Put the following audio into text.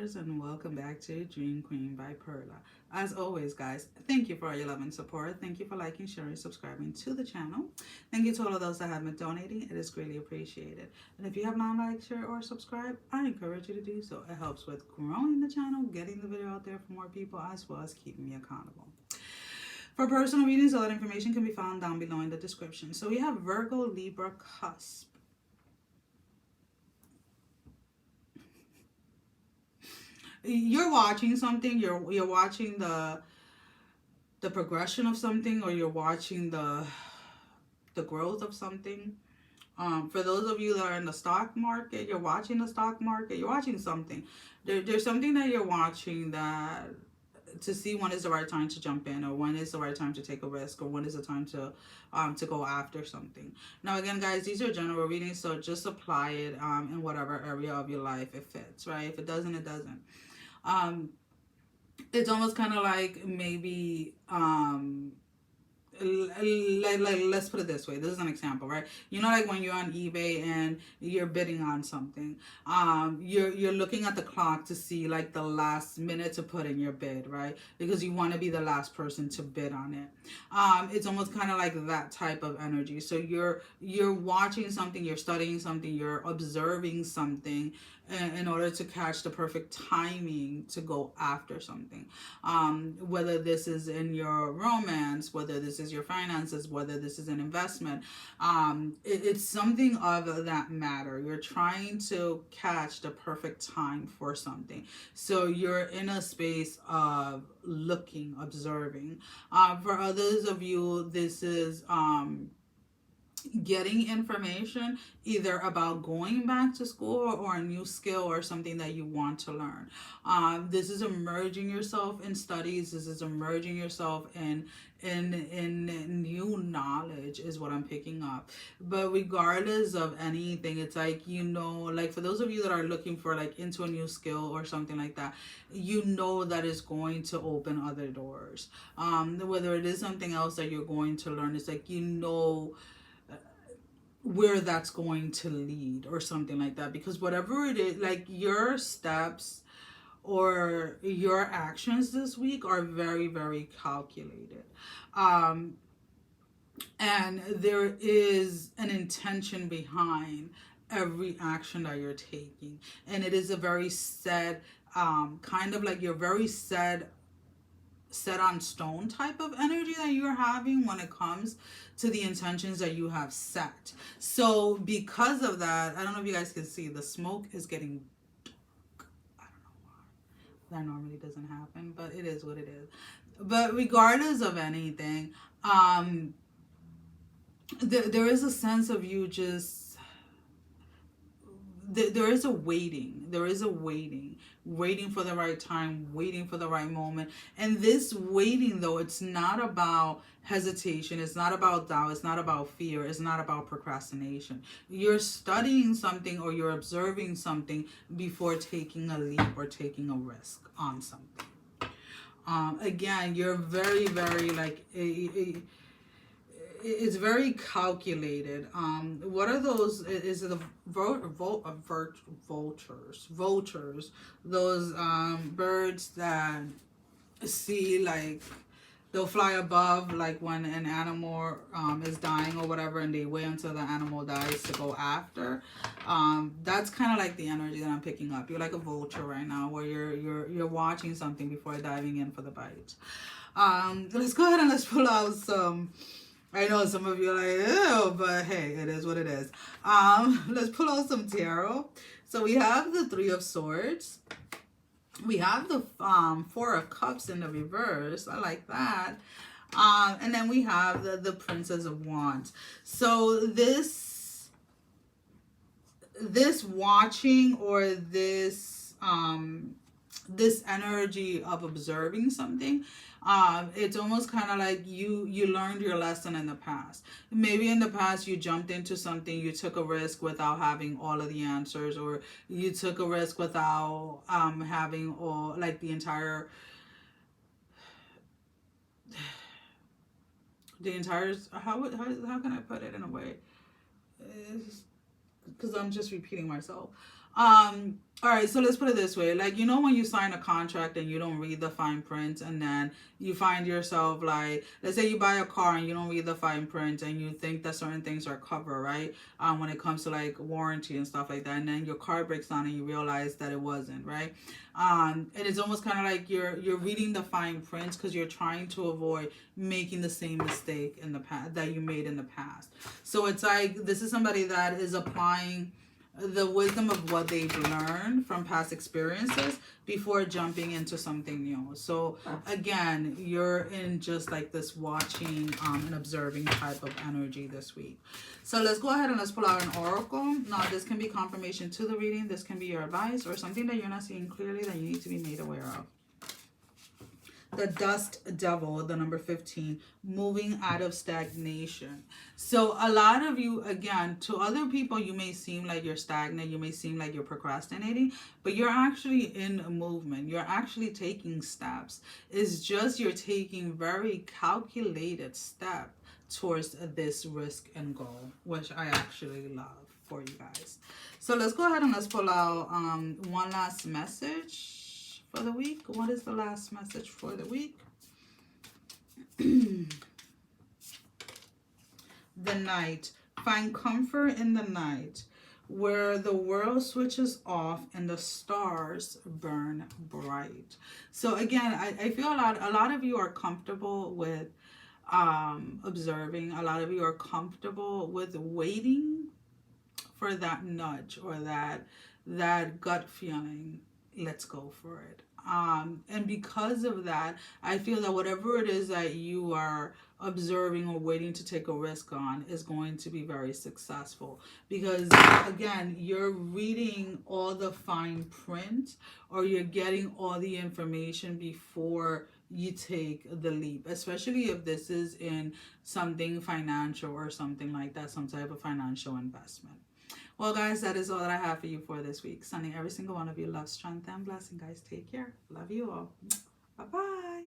lovers, and welcome back to Dream Queen by Perla. As always, guys, thank you for all your love and support. Thank you for liking, sharing, subscribing to the channel. Thank you to all of those that have been donating. It is greatly appreciated. And if you have not liked, shared, or subscribed, I encourage you to do so. It helps with growing the channel, getting the video out there for more people, as well as keeping me accountable. For personal readings, all that information can be found down below in the description. So we have Virgo Libra Cusp. You're watching something, you're watching the progression of something, or you're watching the growth of something. For those of you that are in the stock market, you're watching the stock market, you're watching something. There's something that you're watching that to see when is the right time to jump in, or when is the right time to take a risk, or when is the time to go after something. Now again, guys, these are general readings, so just apply it in whatever area of your life it fits, right? If it doesn't, it doesn't. It's almost kind of like maybe like let's put it this way. This is an example, right? You know, like when you're on eBay and you're bidding on something, you're looking at the clock to see like the last minute to put in your bid, right? Because you want to be the last person to bid on it. It's almost kind of like that type of energy. So you're watching something, you're studying something, you're observing something in order to catch the perfect timing to go after something. Whether this is in your romance, whether this is your finances, whether this is an investment, it's something of that matter. You're trying to catch the perfect time for something. So you're in a space of looking, observing. For others of you, this is getting information either about going back to school or a new skill or something that you want to learn. This is immersing yourself in studies. This is immersing yourself in new knowledge is what I'm picking up. But regardless of anything, it's like, you know, like for those of you that are looking for like into a new skill or something like that, you know that is going to open other doors. Whether it is something else that you're going to learn, it's like, you know, where that's going to lead or something like that. Because whatever it is, like your steps or your actions this week are very, very calculated. And there is an intention behind every action that you're taking. And it is a very set, kind of like you're very set on stone type of energy that you're having when it comes to the intentions that you have set. So because of that, I don't know if you guys can see, the smoke is getting dark. I don't know why. That normally doesn't happen, but it is what it is. But regardless of anything, there is a sense of you just, there is a waiting. There is a waiting for the right time, waiting for the right moment. And this waiting, though, it's not about hesitation. It's not about doubt. It's not about fear. It's not about procrastination. You're studying something or you're observing something before taking a leap or taking a risk on something. Again, you're very, very like it's very calculated. What are those? Is it the vultures? Those birds that see, like, they'll fly above, like when an animal is dying or whatever, and they wait until the animal dies to go after. That's kind of like the energy that I'm picking up. You're like a vulture right now, where you're watching something before diving in for the bite. Let's go ahead and let's pull out some. I know some of you are like, ew, but hey, it is what it is. Let's pull out some tarot. So we have the Three of Swords. We have the Four of Cups in the reverse. I like that. And then we have the Princess of Wands. So this watching, or this energy of observing something, it's almost kind of like you learned your lesson in the past. Maybe in the past you jumped into something, you took a risk without having all of the answers, or you took a risk without having all, like, the entire how can I put it in a way, because I'm just repeating myself. All right, so let's put it this way. Like, you know, when you sign a contract and you don't read the fine print, and then you find yourself like, let's say you buy a car and you don't read the fine print and you think that certain things are covered, right? When it comes to like warranty and stuff like that. And then your car breaks down and you realize that it wasn't, right? And it's almost kind of like you're reading the fine print because you're trying to avoid making the same mistake in the past that you made in the past. So it's like, this is somebody that is applying the wisdom of what they've learned from past experiences before jumping into something new. So again, you're in just like this watching and observing type of energy this week. So let's go ahead and let's pull out an oracle. Now this can be confirmation to the reading, this can be your advice, or something that you're not seeing clearly that you need to be made aware of. The dust devil, the number 15, moving out of stagnation. So a lot of you, again, to other people, you may seem like you're stagnant. You may seem like you're procrastinating, but you're actually in a movement. You're actually taking steps. It's just you're taking very calculated step towards this risk and goal, which I actually love for you guys. So let's go ahead and let's pull out one last message for the week. What is the last message for the week? The night. Find comfort in the night, where the world switches off and the stars burn bright. So again, I feel a lot of you are comfortable with observing. A lot of you are comfortable with waiting for that nudge or that gut feeling. Let's go for it. And because of that, I feel that whatever it is that you are observing or waiting to take a risk on is going to be very successful, because again, you're reading all the fine print, or you're getting all the information before you take the leap, especially if this is in something financial or something like that, some type of financial investment. Well, guys, that is all that I have for you for this week. Sending every single one of you love, strength, and blessing, guys. Take care. Love you all. Bye-bye.